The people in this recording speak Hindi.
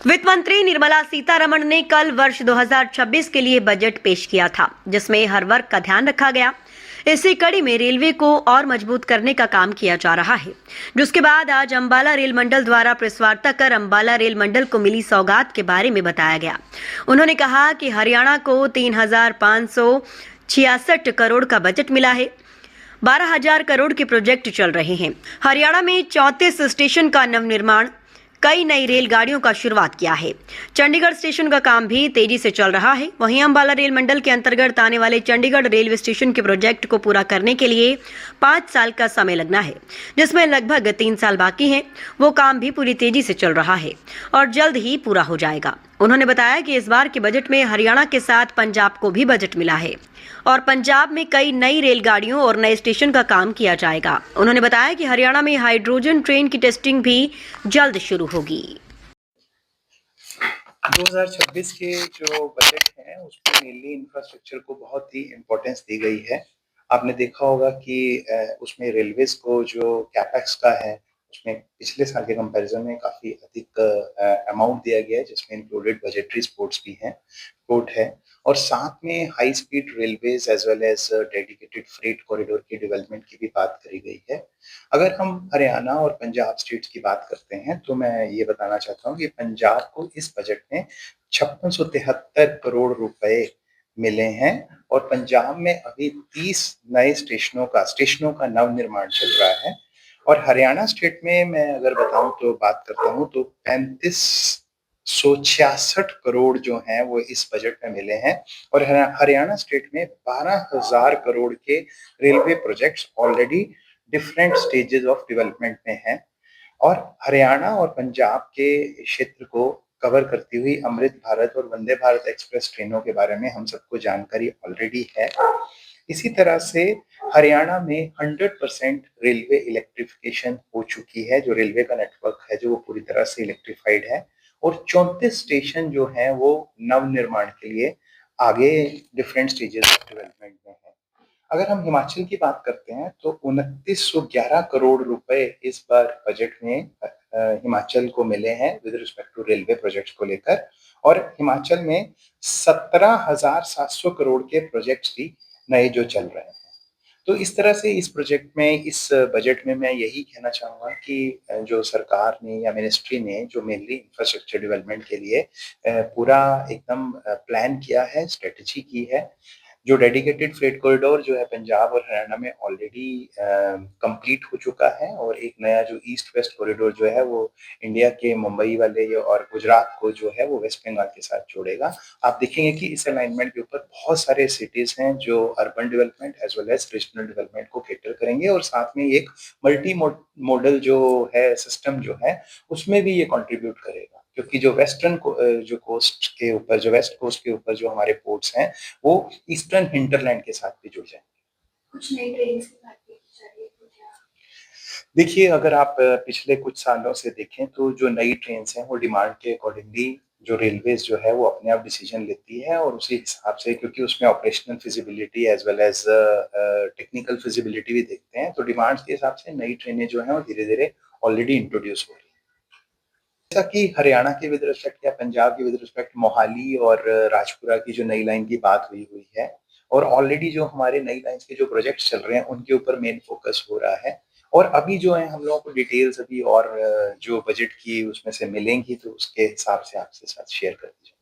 वित्त मंत्री निर्मला सीतारमण ने कल वर्ष 2026 के लिए बजट पेश किया था, जिसमें हर वर्ग का ध्यान रखा गया। इसी कड़ी में रेलवे को और मजबूत करने का काम किया जा रहा है, जिसके बाद आज अंबाला रेल मंडल द्वारा प्रेस वार्ता कर अंबाला रेल मंडल को मिली सौगात के बारे में बताया गया। उन्होंने कहा कि हरियाणा को 3,566 करोड़ का बजट मिला है। 12,000 करोड़ के प्रोजेक्ट चल रहे हैं। हरियाणा में 34 स्टेशन का नवनिर्माण, कई नई रेलगाड़ियों का शुरुआत किया है। चंडीगढ़ स्टेशन का काम भी तेजी से चल रहा है। वहीं अंबाला रेल मंडल के अंतर्गत आने वाले चंडीगढ़ रेलवे स्टेशन के प्रोजेक्ट को पूरा करने के लिए 5 साल का समय लगना है, जिसमें लगभग 3 साल बाकी हैं। वो काम भी पूरी तेजी से चल रहा है और जल्द ही पूरा हो जाएगा। उन्होंने बताया कि इस बार के बजट में हरियाणा के साथ पंजाब को भी बजट मिला है और पंजाब में कई नई रेलगाड़ियों और नए स्टेशन का काम किया जाएगा। उन्होंने बताया कि हरियाणा में हाइड्रोजन ट्रेन की टेस्टिंग भी जल्द शुरू होगी। 2026 के जो बजट है उसमें मेनली इंफ्रास्ट्रक्चर को बहुत ही इम्पोर्टेंस दी गई है। आपने देखा होगा कि उसमें रेलवेज को जो कैपेक्स का है उसमें पिछले साल के कंपैरिजन में काफी अधिक अमाउंट दिया गया है, जिसमें इंक्लूडेड बजटरी स्पोर्ट्स भी हैं, पोर्ट है और साथ में high speed railways as well as dedicated freight corridor की डेवलपमेंट की भी बात करी गई है। अगर हम हरियाणा और पंजाब स्टेट्स की बात करते हैं तो मैं ये बताना चाहता हूँ कि पंजाब को इस बजट में 5673 करोड़ रुपए मिले हैं और पंजाब में अभी 30 नए स्टेशनों का नवनिर्माण चल रहा है। और हरियाणा स्टेट में मैं अगर बताऊं तो बात करता हूं तो 3566 करोड़ जो हैं वो इस बजट में मिले हैं और हरियाणा स्टेट में 12,000 करोड़ के railway projects already different stages of development में हैं। और हरियाणा और पंजाब के क्षेत्र को कवर करती हुई अमृत भारत और वंदे भारत एक्सप्रेस ट्रेनों के बारे में हम सबको जानकारी ऑलरेडी है। इसी तरह से हरियाणा में 100% रेलवे इलेक्ट्रिफिकेशन हो चुकी है। जो रेलवे का नेटवर्क है जो वो पूरी तरह से इलेक्ट्रिफाइड है और 34 स्टेशन जो हैं वो नवनिर्माण के लिए आगे डिफरेंट स्टेजेस ऑफ डेवलपमेंट में है। अगर हम हिमाचल की बात करते हैं तो 2911 करोड़ रुपए इस बार बजट में हिमाचल को मिले हैं with respect to railway projects को लेकर और हिमाचल में 17,700 करोड़ के प्रोजेक्ट्स भी नए जो चल रहे हैं। तो इस तरह से इस बजट में मैं यही कहना चाहूंगा कि जो सरकार ने या मिनिस्ट्री ने जो मेनली इंफ्रास्ट्रक्चर डेवलपमेंट के लिए पूरा एकदम प्लान किया है, स्ट्रेटेजी की है। जो डेडिकेटेड फ्रेट कॉरिडोर जो है पंजाब और हरियाणा में ऑलरेडी कंप्लीट हो चुका है और एक नया जो ईस्ट वेस्ट कॉरिडोर जो है वो इंडिया के मुंबई वाले और गुजरात को जो है वो वेस्ट बंगाल के साथ जोड़ेगा। आप देखेंगे कि इस अलाइनमेंट के ऊपर बहुत सारे सिटीज हैं जो urban development as well as regional development को कैटर करेंगे और साथ में एक मल्टी मॉडल जो है सिस्टम जो है उसमें भी ये कंट्रीब्यूट करेगा, क्योंकि जो वेस्ट कोस्ट के ऊपर जो हमारे पोर्ट्स हैं वो ईस्टर्न हिंटरलैंड के साथ भी जुड़ जाएंगे। कुछ नई ट्रेन की बात की जाए तो क्या? देखिए, अगर आप पिछले कुछ सालों से देखें तो जो नई ट्रेन हैं वो डिमांड के अकॉर्डिंगली जो रेलवेज जो है वो अपने आप डिसीजन लेती है और उसी हिसाब से, क्योंकि उसमें operational feasibility as well as technical feasibility भी देखते हैं, तो डिमांड्स के हिसाब से नई ट्रेनें जो हैं वो धीरे धीरे ऑलरेडी इंट्रोड्यूस हो रही है। जैसा कि हरियाणा के विद रिस्पेक्ट या पंजाब के विद रिस्पेक्ट मोहाली और राजपुरा की जो नई लाइन की बात हुई है और ऑलरेडी जो हमारे नई लाइंस के जो प्रोजेक्ट्स चल रहे हैं उनके ऊपर मेन फोकस हो रहा है और अभी जो है हम लोगों को डिटेल्स अभी और जो बजट की उसमें से मिलेंगी तो उसके हिसाब से आपके साथ शेयर कर दीजिए।